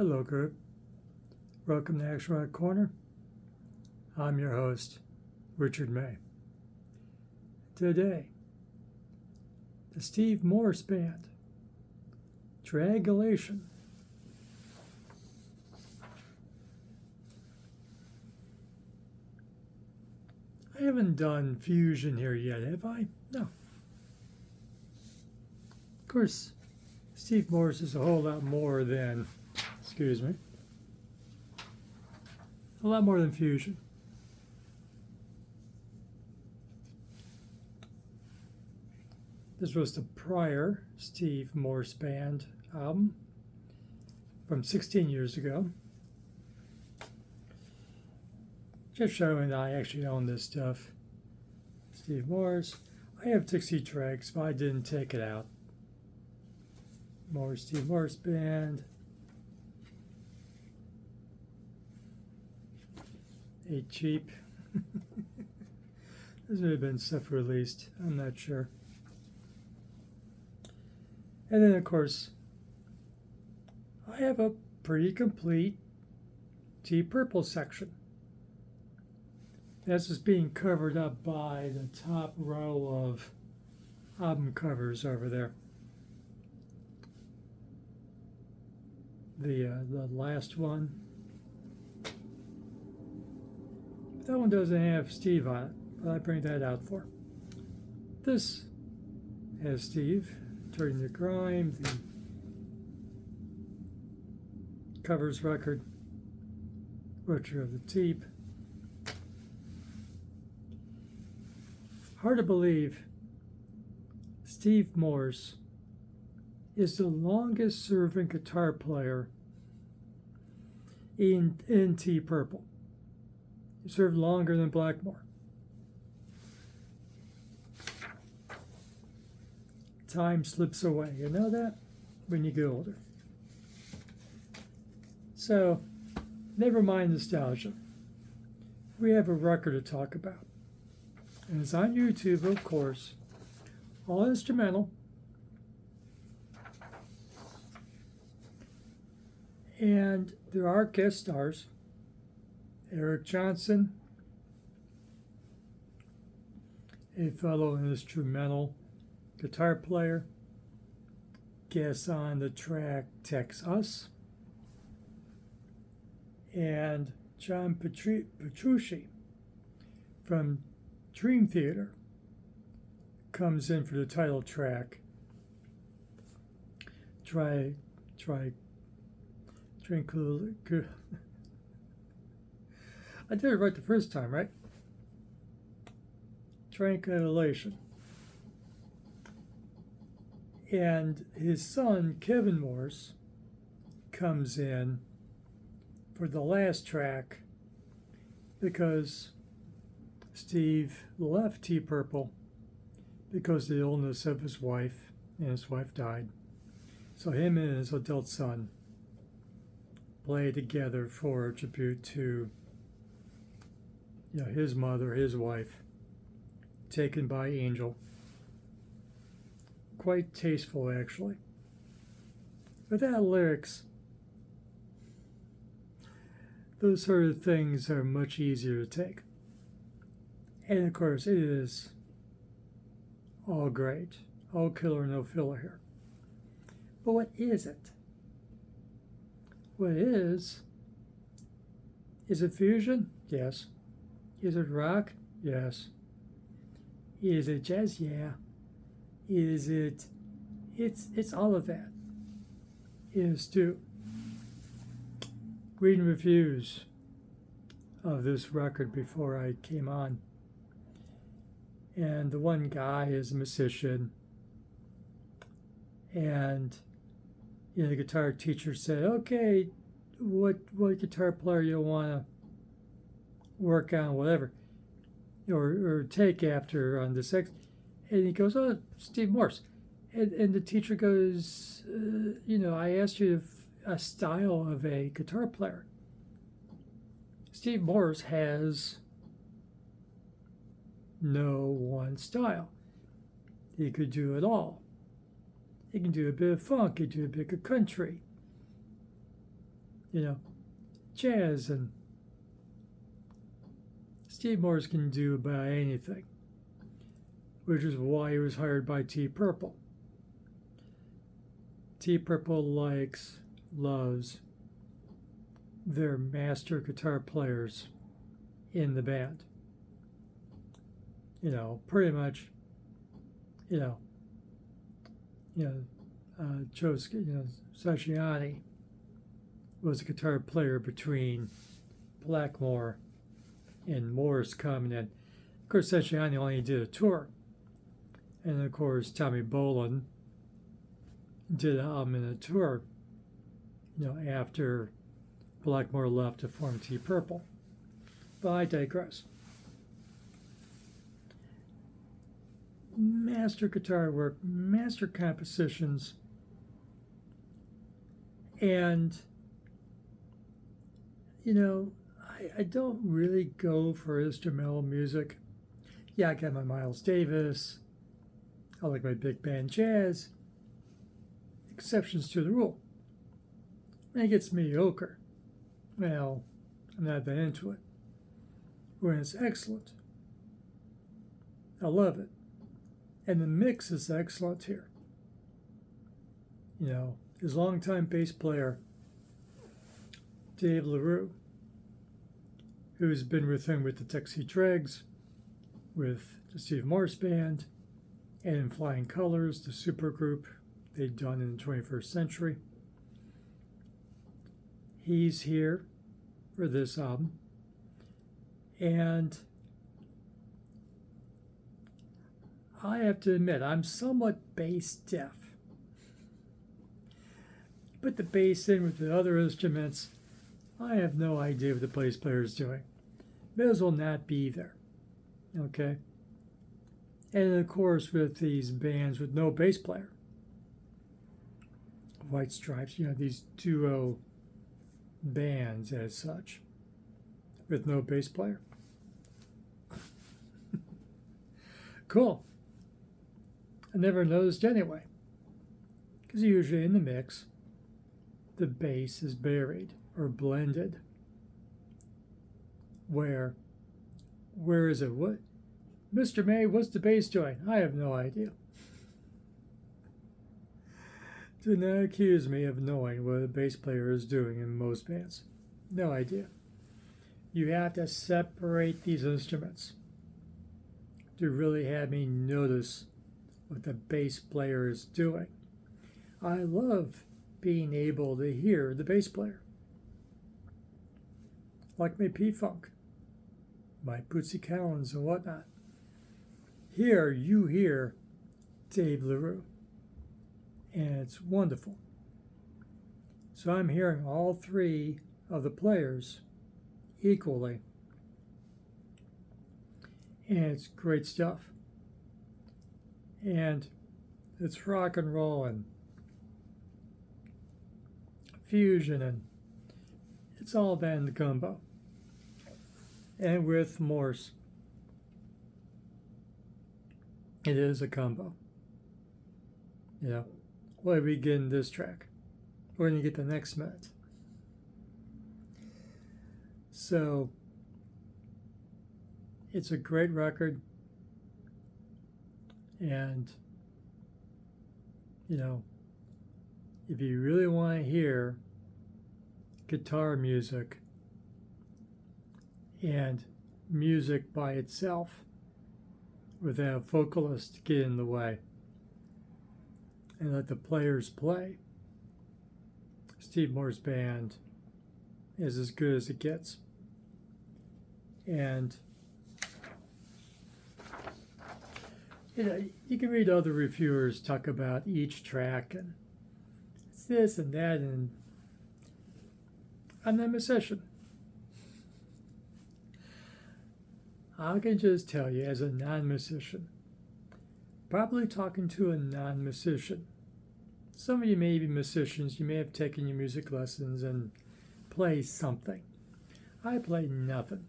Hello, group. Welcome to Action Rock Corner. I'm your host, Richard May. Today, the Steve Morse Band, Triangulation. I haven't done fusion here yet, have I? No. Of course, Steve Morse is a whole lot more than, a lot more than fusion. This was the prior Steve Morse Band album from 16 years ago. Just showing that I actually own this stuff. Steve Morse. I have 60 tracks, but I didn't take it out. More Steve Morse Band. A cheap. There's may have been stuff released. I'm not sure. And then, of course, I have a pretty complete Deep Purple section. That's just being covered up by the top row of album covers over there. The last one. That one doesn't have Steve on it, but I bring that out for. This has Steve, Turning the Grime, the covers record, Butcher of the Teep. Hard to believe, Steve Morse is the longest serving guitar player in Deep Purple. He served longer than Blackmore. Time slips away. You know that? When you get older. So, never mind nostalgia. We have a record to talk about. And it's on YouTube, of course. All instrumental. And there are guest stars. Eric Johnson, a fellow instrumental guitar player, guests on the track Tex Us, and John Petrucci from Dream Theater comes in for the title track, Tranquility. I did it right the first time, right? Triangulation. And his son, Kevin Morse, comes in for the last track because Steve left Deep Purple because of the illness of his wife, and his wife died. So him and his adult son play together for a tribute to his mother, his wife, taken by Angel. Quite tasteful, actually. Without lyrics, those sort of things are much easier to take. And of course, it is all great. All killer, no filler here. But what is it? What it is it fusion? Yes. Is it rock? Yes. Is it jazz? Yeah. Is it? It's all of that. It is too. Reading reviews of this record before I came on, and the one guy is a musician, and the guitar teacher said, "Okay, what guitar player you want to work on, whatever, or take after on this X," and he goes, "Oh, Steve Morse," and the teacher goes, "I asked you a style of a guitar player. Steve Morse has no one style. He could do it all. He can do a bit of funk, he can do a bit of country. you know, jazz, and Steve Morse can do about anything, which is why he was hired by T Purple. T Purple loves their master guitar players in the band. You know, pretty much, you know, Joe, Satriani was a guitar player between Blackmore and Morse coming in. Of course, Satriani only did a tour. And of course, Tommy Bolin did an album and a tour, after Blackmore left to form T Purple. But I digress. Master guitar work, master compositions, and I don't really go for instrumental music. Yeah, I got my Miles Davis. I like my big band jazz. Exceptions to the rule. When it gets mediocre, well, I'm not that into it. When it's excellent, I love it. And the mix is excellent here. His longtime bass player, Dave LaRue, who's been with him with the Dixie Dregs, with the Steve Morse Band, and in Flying Colors, the supergroup they'd done in the 21st century. He's here for this album. And I have to admit, I'm somewhat bass deaf. Put the bass in with the other instruments, I have no idea what the bass player is doing. May as well not be there. Okay? And of course, with these bands with no bass player, White Stripes, these duo bands as such, with no bass player. Cool. I never noticed anyway, because usually in the mix, the bass is buried or blended. Where is it? What, Mr. May, what's the bass doing? I have no idea. Do not accuse me of knowing what a bass player is doing in most bands. No idea. You have to separate these instruments to really have me notice what the bass player is doing. I love being able to hear the bass player. Like my P-Funk, my Bootsy Collins and whatnot. Here you hear Dave LaRue, and it's wonderful. So I'm hearing all three of the players equally, and it's great stuff. And it's rock and roll and fusion, and it's all that in the gumbo. And with Morse, it is a combo. What do we get in this track? We're going to get the next minute. So, it's a great record. And, if you really want to hear guitar music and music by itself without a vocalist get in the way and let the players play, Steve Morse Band is as good as it gets. And you can read other reviewers talk about each track and it's this and that, and I'm not a musician. I can just tell you, as a non-musician, probably talking to a non-musician. Some of you may be musicians, you may have taken your music lessons and play something. I played nothing.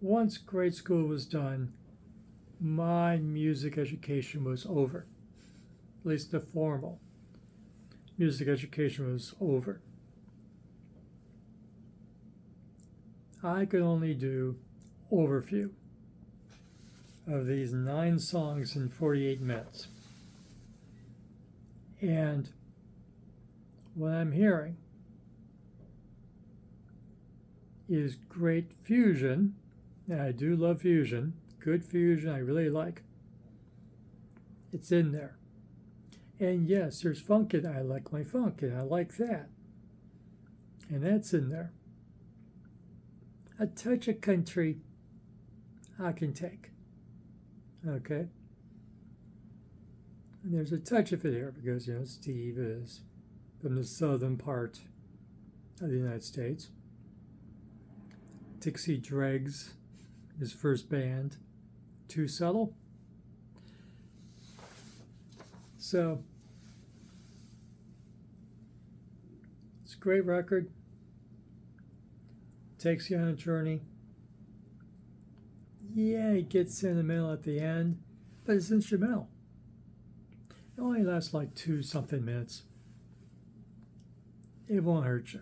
Once grade school was done, my music education was over. At least the formal music education was over. I could only do overview of these 9 songs in 48 minutes. And what I'm hearing is great fusion. And I do love fusion. Good fusion, I really like. It's in there. And yes, there's funk, and I like my funk, and I like that. And that's in there. A touch of country I can take. Okay? And there's a touch of it here because, Steve is from the southern part of the United States. Dixie Dregs, his first band. Too subtle? So, it's a great record. Takes you on a journey. Yeah, it gets sentimental at the end, but it's instrumental. It only lasts like 2-something minutes. It won't hurt you.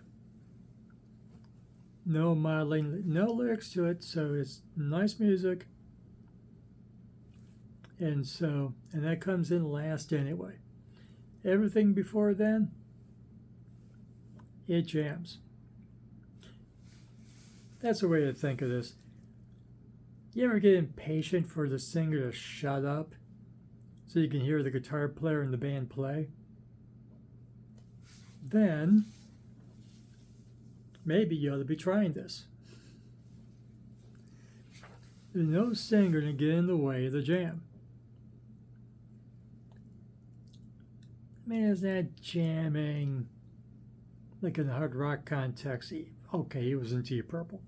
No modeling, no lyrics to it, so it's nice music. And that comes in last anyway. Everything before then, it jams. That's a way to think of this. You ever get impatient for the singer to shut up so you can hear the guitar player in the band play? Then maybe you ought to be trying this. There's no singer to get in the way of the jam. I mean, it's not jamming like in the hard rock context. Okay, he was in Deep Purple.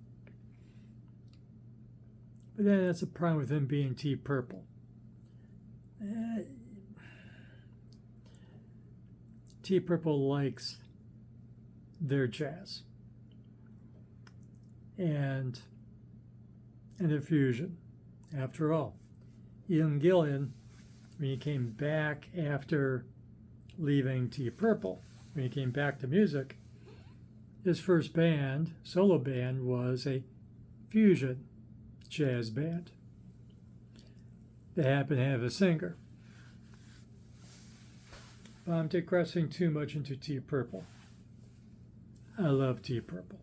But then that's a problem with him being Deep Purple. Deep Purple likes their jazz and their fusion. After all, Ian Gillan, when he came back after leaving Deep Purple, when he came back to music, his first band, solo band, was a fusion jazz band. They happened to have a singer. But I'm digressing too much into Deep Purple. I love Deep Purple.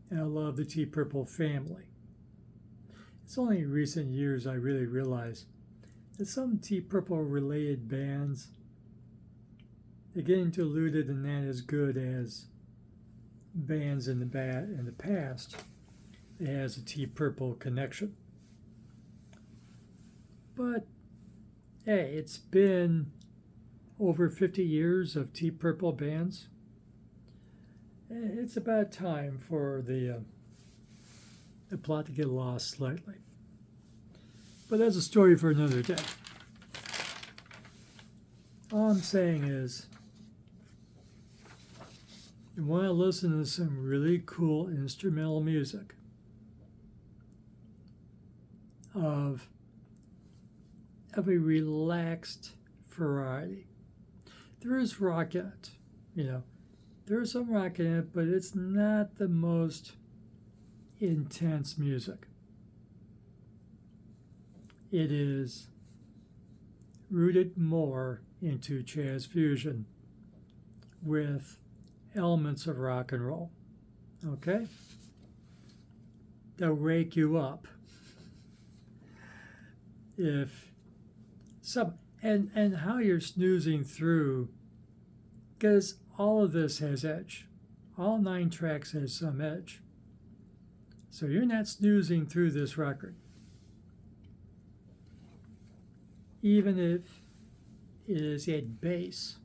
And I love the Deep Purple family. It's only in recent years I really realized that some Deep Purple related bands, they're getting diluted and not as good as bands in the past that has a Deep Purple connection. But hey, it's been over 50 years of Deep Purple bands. It's about time for the plot to get lost slightly. But that's a story for another day. All I'm saying is, you want to listen to some really cool instrumental music of a relaxed variety. There is rock in it, There is some rock in it, but it's not the most intense music. It is rooted more into jazz fusion with elements of rock and roll. Okay? They'll wake you up. If some and how you're snoozing through, because all of this has edge. All 9 tracks has some edge. So you're not snoozing through this record. Even if it is at base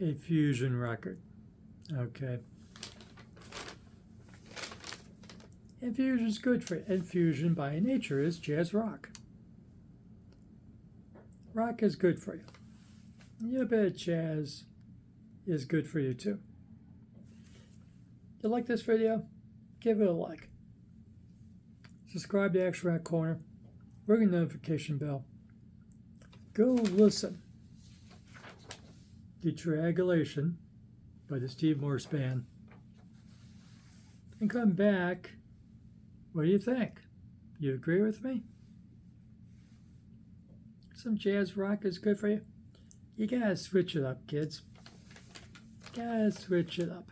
a fusion record. Okay. And fusion's good for it. And fusion by nature is jazz rock. Rock is good for you. Yeah, but jazz is good for you too. If you like this video, give it a like. Subscribe to Action Rock Corner. Ring the notification bell. Go listen to Triangulation by the Steve Morse Band. and come back. What do you think? You agree with me? Some jazz rock is good for you? You gotta switch it up, kids. Gotta switch it up.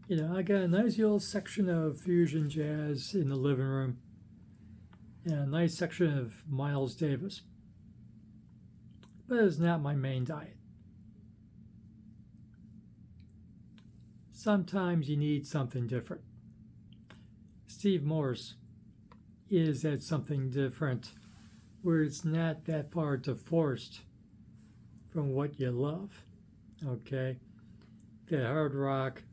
You know, I got a nice little section of fusion jazz in the living room and a nice section of Miles Davis. But it's not my main diet. Sometimes you need something different. Steve Morse is that something different where it's not that far divorced from what you love. Okay? That hard rock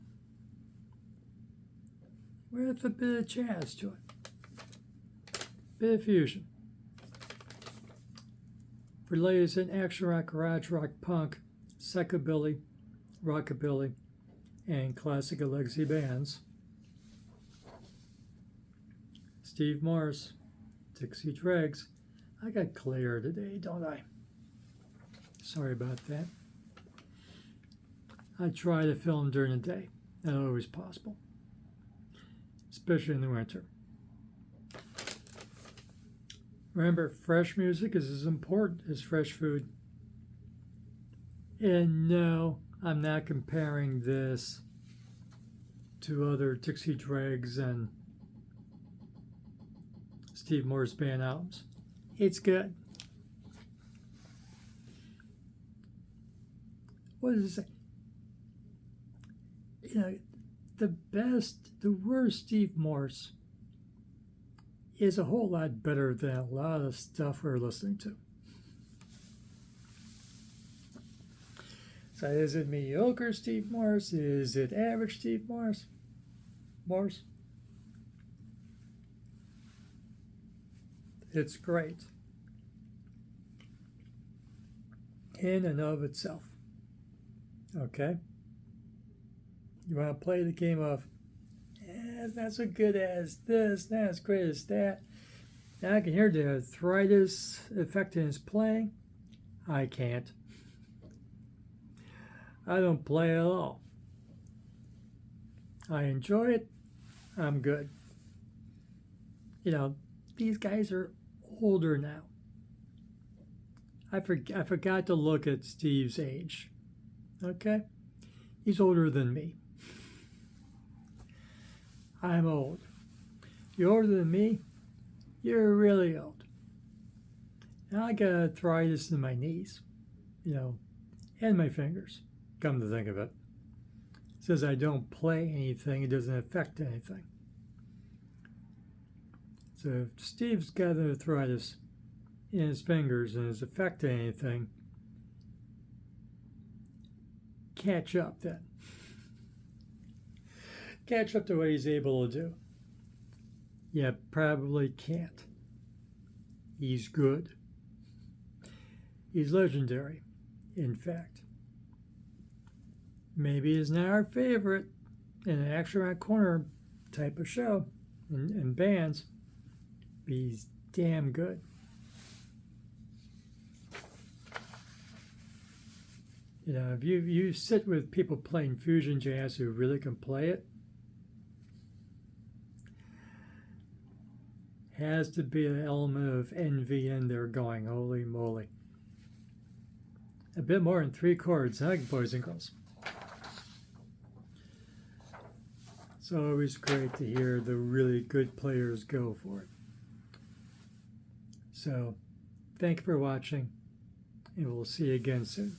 with a bit of jazz to it. Bit of fusion. For ladies in action rock, garage rock, punk, psychobilly, rockabilly, and classic legacy bands, Steve Morse, Dixie Dregs. I got clear today, don't I? Sorry about that. I try to film during the day. Not always possible, especially in the winter. Remember, fresh music is as important as fresh food. And no, I'm not comparing this to other Dixie Dregs and Steve Morse Band albums. It's good. What does it say? You know, the worst Steve Morse is a whole lot better than a lot of stuff we're listening to. So is it mediocre Steve Morse? Is it average Steve Morse? It's great in and of itself. Okay? You want to play the game of, it's not so good as this, not as great as that. Now I can hear the arthritis affecting his playing. I can't. I don't play at all. I enjoy it. I'm good. You know, these guys are older now. I forgot to look at Steve's age. Okay? He's older than me. I'm old. You're older than me? You're really old. Now I got arthritis in my knees, you know, and my fingers, come to think of it. It says I don't play anything, it doesn't affect anything. So if Steve's got arthritis in his fingers and is affecting anything, catch up then. Catch up to what he's able to do. You probably can't. He's good. He's legendary, in fact. Maybe he's not our favorite in an action rock corner type of show and bands, but he's damn good. You know, if you sit with people playing fusion jazz who really can play it, has to be an element of envy in there going, holy moly. A bit more than 3 chords, huh, boys and girls? It's always great to hear the really good players go for it. So, thank you for watching, and we'll see you again soon.